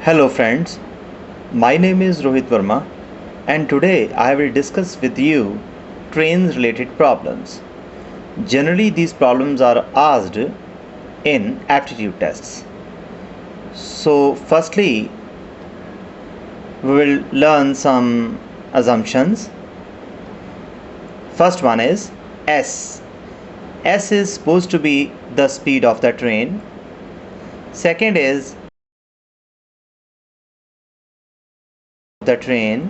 Hello friends, my name is Rohit Verma and today I will discuss with you trains related problems. Generally these problems are asked in aptitude tests. So firstly we will learn some assumptions. First one is S. S is supposed to be the speed of the train. Second is the train,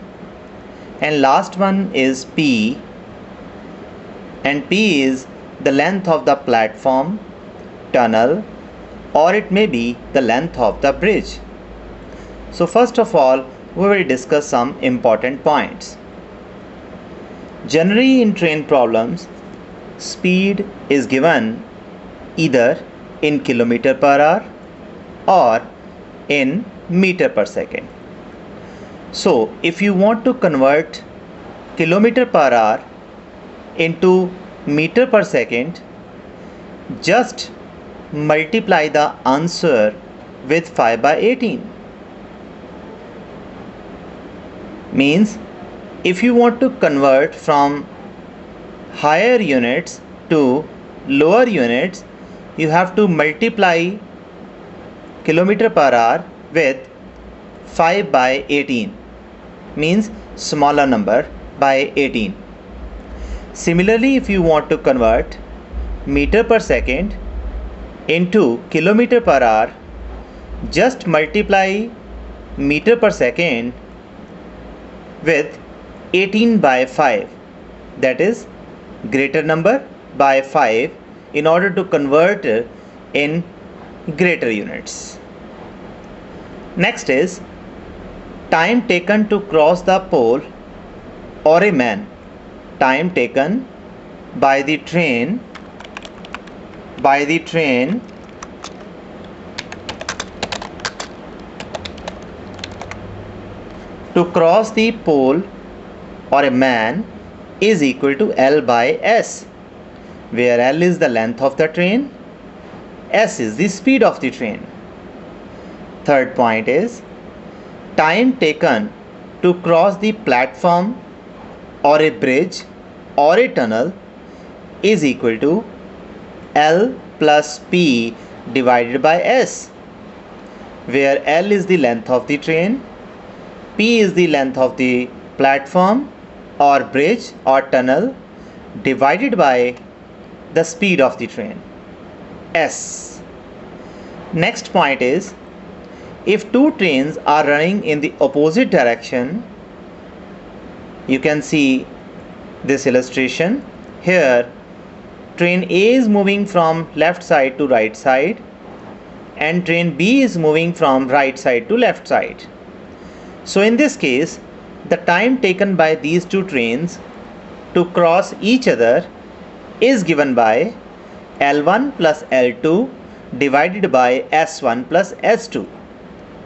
and last one is P, and P is the length of the platform, tunnel, or it may be the length of the bridge. So first of all we will discuss some important points. Generally in train problems speed is given either in kilometer per hour or in meter per second. So if you want to convert kilometer per hour into meter per second, just multiply the answer with 5 by 18. Means if you want to convert from higher units to lower units, you have to multiply kilometer per hour with 5 by 18. Means smaller number by 18. Similarly, if you want to convert meter per second into kilometer per hour, just multiply meter per second with 18 by 5, that is greater number by 5 in order to convert in greater units. Next is time taken to cross the pole or a man. Time taken by the train to cross the pole or a man is equal to L by S, where L is the length of the train, S is the speed of the train. Third point is time taken to cross the platform or a bridge or a tunnel is equal to L plus P divided by S, where L is the length of the train, P is the length of the platform or bridge or tunnel divided by the speed of the train, S. Next point is if two trains are running in the opposite direction, you can see this illustration. Here train A is moving from left side to right side and train B is moving from right side to left side. So in this case the time taken by these two trains to cross each other is given by L1 plus L2 divided by S1 plus S2.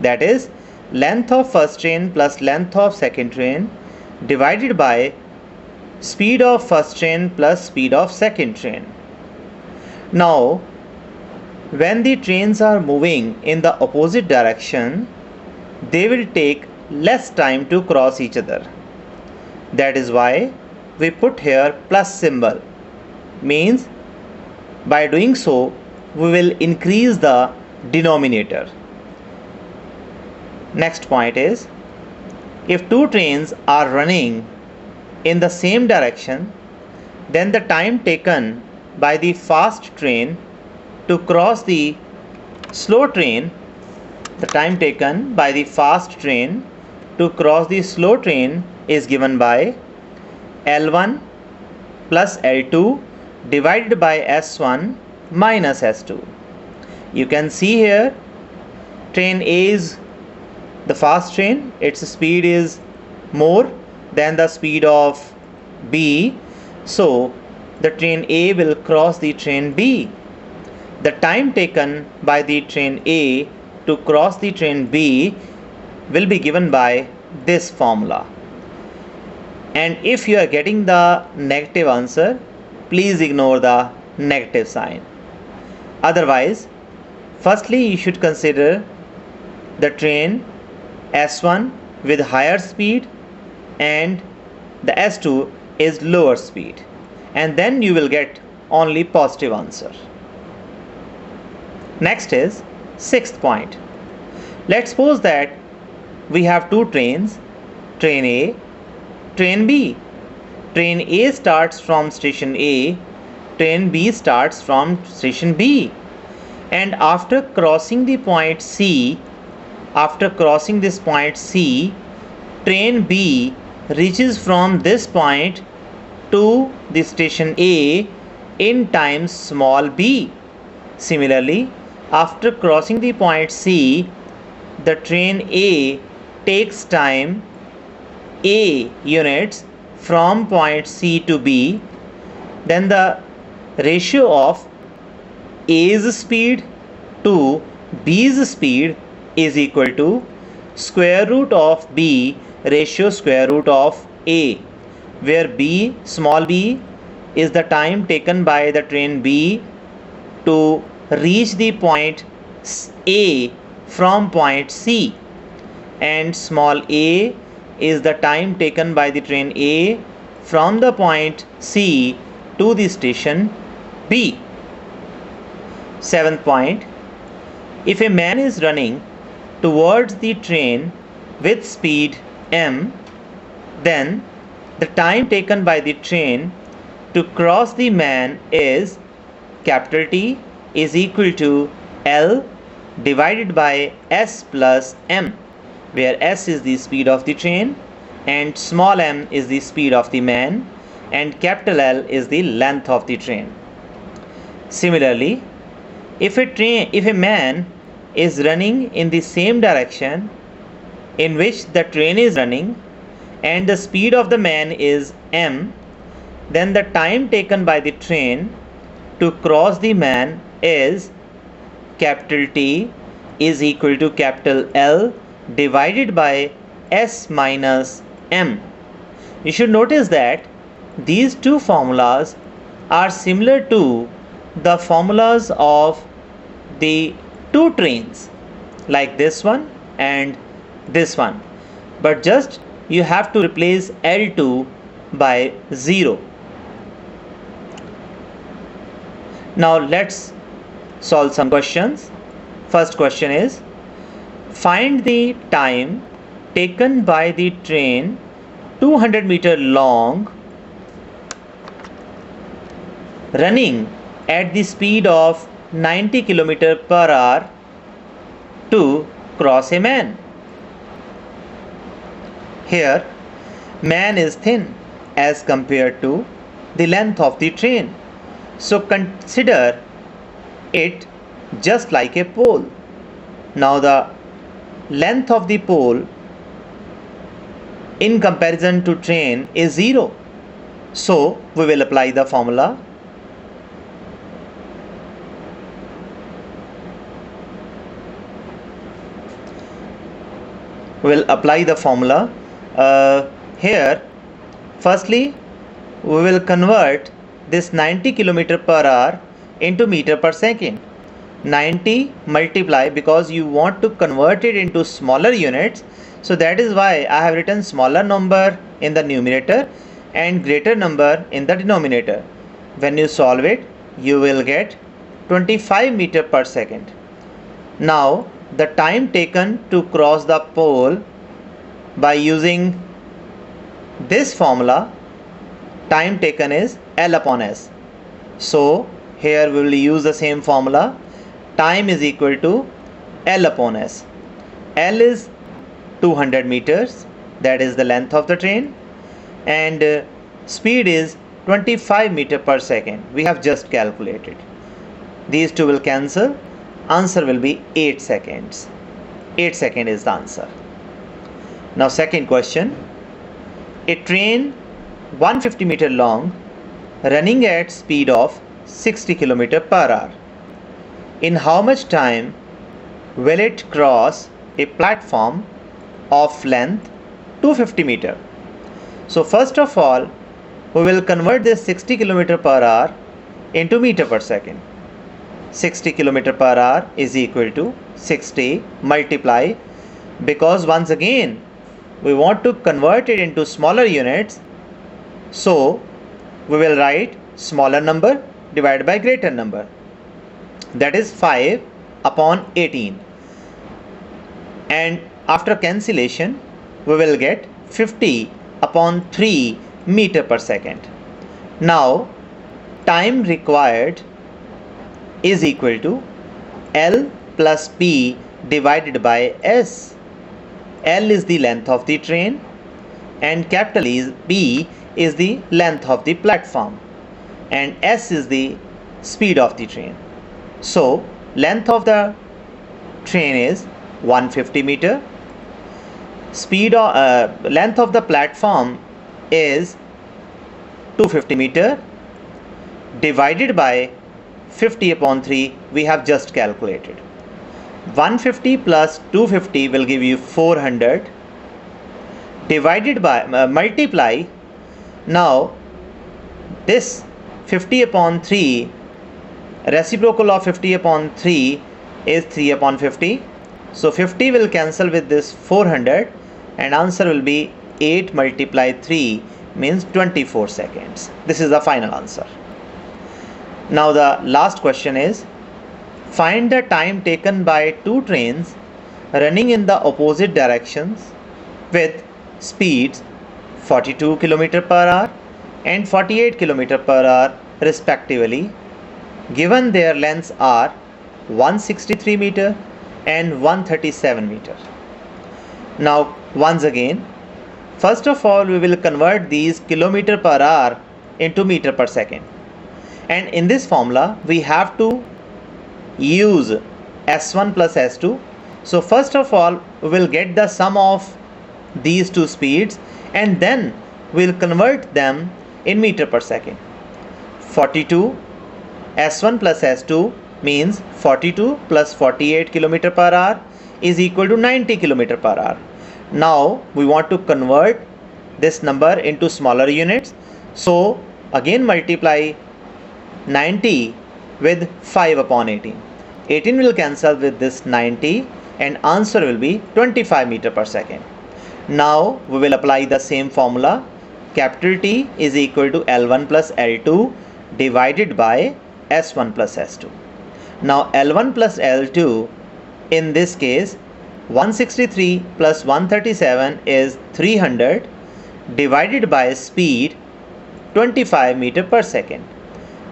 That is length of first train plus length of second train divided by speed of first train plus speed of second train. Now when the trains are moving in the opposite direction, they will take less time to cross each other. That is why we put here plus symbol. Means by doing so we will increase the denominator. Next point is if two trains are running in the same direction, then the time taken by the fast train to cross the slow train, the time taken by the fast train to cross the slow train is given by L1 plus L2 divided by S1 minus S2. You can see here train A is the fast train, its speed is more than the speed of B, so the train A will cross the train B. The time taken by the train A to cross the train B will be given by this formula. And if you are getting the negative answer, please ignore the negative sign. Otherwise, firstly you should consider the train S1 with higher speed and the S2 is lower speed, and then you will get only positive answer. Next is sixth point. Let's suppose that we have two trains, train A, train B. Train A starts from station A, train B starts from station B, and after crossing the point C, after crossing this point C, train B reaches from this point to the station A in time small b. Similarly, after crossing the point C, the train A takes time A units from point C to B. Then the ratio of A's speed to B's speed is equal to square root of B ratio square root of A, where B, small b, is the time taken by the train B to reach the point A from point C, and small a is the time taken by the train A from the point C to the station B. Seventh point. If a man is running towards the train with speed m, then the time taken by the train to cross the man is capital T is equal to L divided by S plus m, where S is the speed of the train and small m is the speed of the man and capital L is the length of the train. Similarly, if a man is running in the same direction in which the train is running and the speed of the man is m, then the time taken by the train to cross the man is capital T is equal to capital L divided by S minus m. You should notice that these two formulas are similar to the formulas of the two trains, like this one and this one, but just you have to replace L2 by 0. Now let's solve some questions. First question is, find the time taken by the train 200-meter long running at the speed of 90 km per hour to cross a man. Here, man is thin as compared to the length of the train. So consider it just like a pole. Now the length of the pole in comparison to train is 0. So we will apply the formula. We'll apply the formula. Here, firstly, we will convert this 90 km per hour into meter per second. 90 multiply, because you want to convert it into smaller units, so that is why I have written smaller number in the numerator and greater number in the denominator. When you solve it, you will get 25 meter per second. Now the time taken to cross the pole by using this formula, time taken is L upon S. So here we will use the same formula. Time is equal to L upon S. L is 200 meters, that is the length of the train, and speed is 25 meter per second. We have just calculated. These two will cancel. Answer will be 8 seconds. 8 seconds is the answer. Now second question. A train 150 meter long running at speed of 60 km per hour. In how much time will it cross a platform of length 250 meter? So first of all, we will convert this 60 km per hour into meter per second. 60 km per hour is equal to 60 multiply because once again we want to convert it into smaller units, so we will write smaller number divided by greater number, that is 5 upon 18, and after cancellation we will get 50 upon 3 meter per second. Now time required is equal to L plus P divided by S. L is the length of the train and capital P is the length of the platform and S is the speed of the train. So length of the train is 150 meter, length of the platform is 250 meter, divided by 50 upon 3 we have just calculated. 150 plus 250 will give you 400, divided by multiply. Now this 50 upon 3, reciprocal of 50 upon 3 is 3 upon 50. So 50 will cancel with this 400 and answer will be 8 multiplied 3 means 24 seconds. This is the final answer. Now the last question is, find the time taken by two trains running in the opposite directions with speeds 42 km per hour and 48 km per hour respectively, given their lengths are 163 meter and 137 meter. Now once again, first of all we will convert these kilometer per hour into meter per second, and in this formula we have to use S1 plus S2. So first of all we will get the sum of these two speeds and then we will convert them in meter per second. 42 S1 plus S2 means 42 plus 48 km per hour is equal to 90 km per hour. Now we want to convert this number into smaller units, so again multiply 90 with 5 upon 18. 18 will cancel with this 90 and answer will be 25 meter per second. Now we will apply the same formula. Capital T is equal to L1 plus L2 divided by S1 plus S2. Now L1 plus L2, in this case 163 plus 137 is 300 divided by speed 25 meter per second.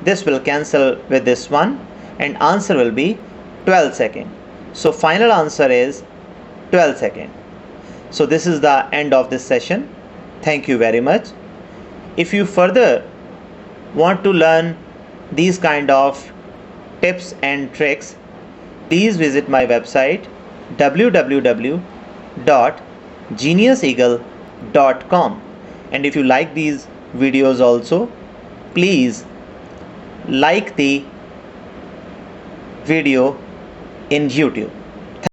This will cancel with this one and answer will be 12 seconds. So final answer is 12 seconds. So this is the end of this session. Thank you very much. If you further want to learn these kind of tips and tricks, please visit my website www.geniuseagle.com, and if you like these videos also, please like the video in YouTube.